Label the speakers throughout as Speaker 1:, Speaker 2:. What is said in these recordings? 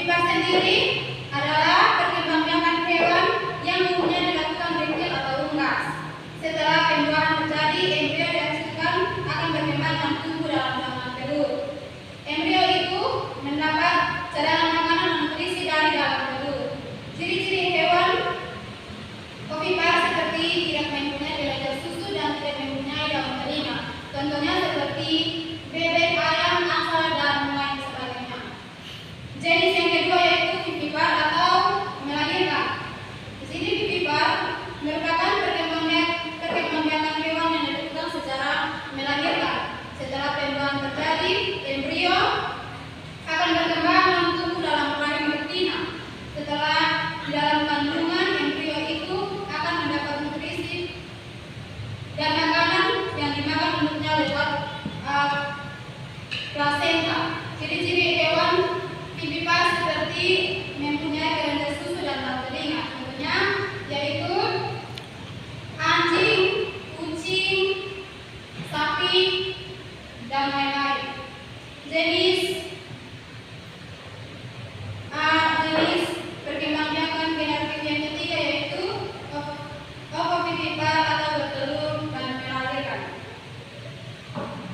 Speaker 1: Vivipar sendiri adalah perkembangbiakan hewan yang umumnya dilakukan reptil atau unggas. Setelah pembuahan terjadi, embrio dihasilkan akan berkembang dan tumbuh dalam ruangan telur. Embrio itu mendapat cadangan makanan nutrisi dari dalam telur. Ciri-ciri hewan ovipar seperti tidak mempunyai kelenjar susu dan tidak mempunyai daun telinga. Contohnya seperti bebek, ayam, angsa, dan lain sebagainya. Jenis yang kedua yaitu vivipar atau melahirkan. Di sini vivipar merupakan perkembangbiakan hewan yang dilakukan secara melahirkan. Setelah pembuahan terjadi, embrio akan berkembang dan tumbuh dalam rahim betina. Setelah di dalam kandungan, embrio itu akan mendapat nutrisi dan makanan yang dimakan untuknya lewat plasenta. Ciri-ciri hewan vivipar seperti mempunyai kelenjar susu dan daun telinga. Contohnya yaitu anjing, kucing, sapi, dan lain-lain. Jenis perkembangbiakan genetik yang ketiga yaitu ovovivipar atau bertelur dan melahirkan.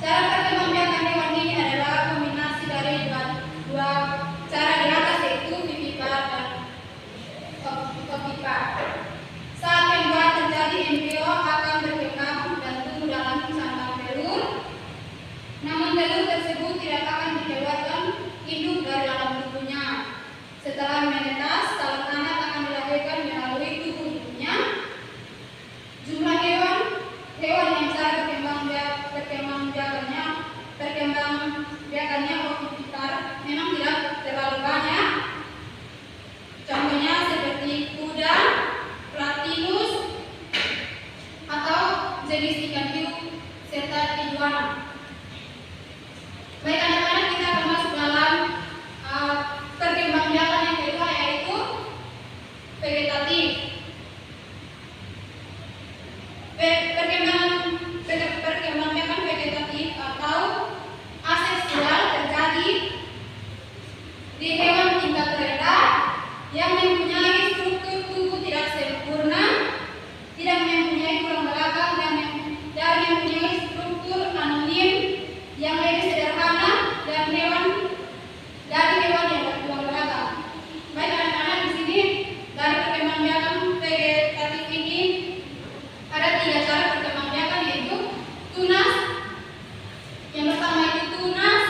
Speaker 1: Cara perkembangbiakan hewan ini adalah kombinasi dari dua cara di atas yaitu vivipar dan ovipar. Saat pembuahan terjadi, embrio akan berkembang dan tumbuh dalam sandang telur. Namun telur tersebut tidak akan dikeluarkan induk dari dalam tubuhnya. Setelah menetas, calon anak akan dilahirkan melalui tubuh ibunya. Jumlah hewan yang cara perkembangbiakannya ovipar memang tidak terlalu banyak. Contohnya seperti kuda, platinus, atau jenis ikan hiu serta iguana. Baik anak-anak, kita akan masuk dalam perkembangbiakan yang kedua yaitu vegetatif. Perkembangbiakan vegetatif atau aseksual terjadi di hewan tingkat rendah yang mempunyai struktur tubuh tidak sempurna, tidak mempunyai tulang belakang, dan mempunyai struktur anonim yang lebih sederhana dari hewan yang bertulang belakang. Baik anak-anak, di sini dari perkembangbiakan vegetatif ini ada 3 cara perkembangbiakan yaitu tunas. Yang pertama itu tunas.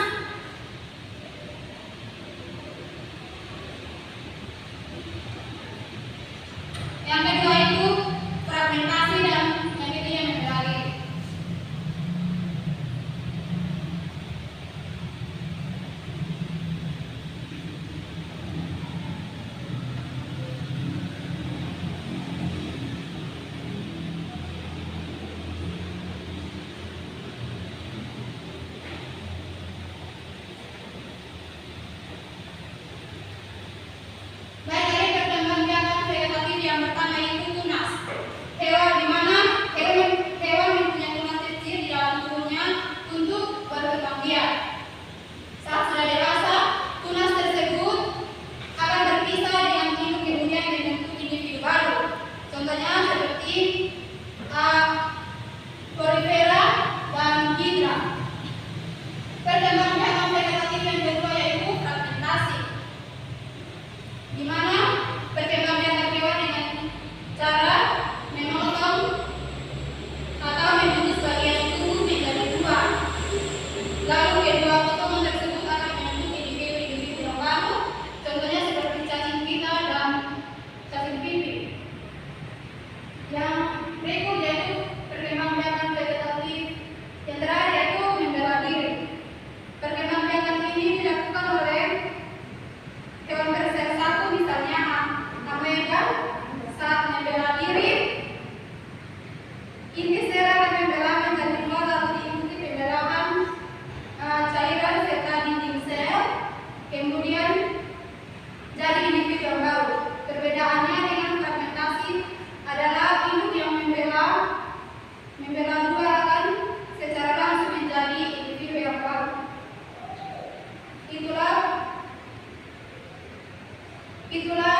Speaker 1: Yang kedua itu fragmentasi dan yang ketiga membelai. Baik, dari perkembangbiakan vegetatif yang pertama yaitu tunas. Hewan mempunyai tunas kecil di dalam tubuhnya untuk berkembang biak. Saat sudah dewasa, tunas tersebut akan terpisah dengan induk kemudian membentuk individu baru. Contohnya seperti Porifera dan Hydra. Perkembangbiakan vegetatif yang kedua yaitu fragmentasi, di mana perkembangbiakan hewan dengan cara memotong Itulah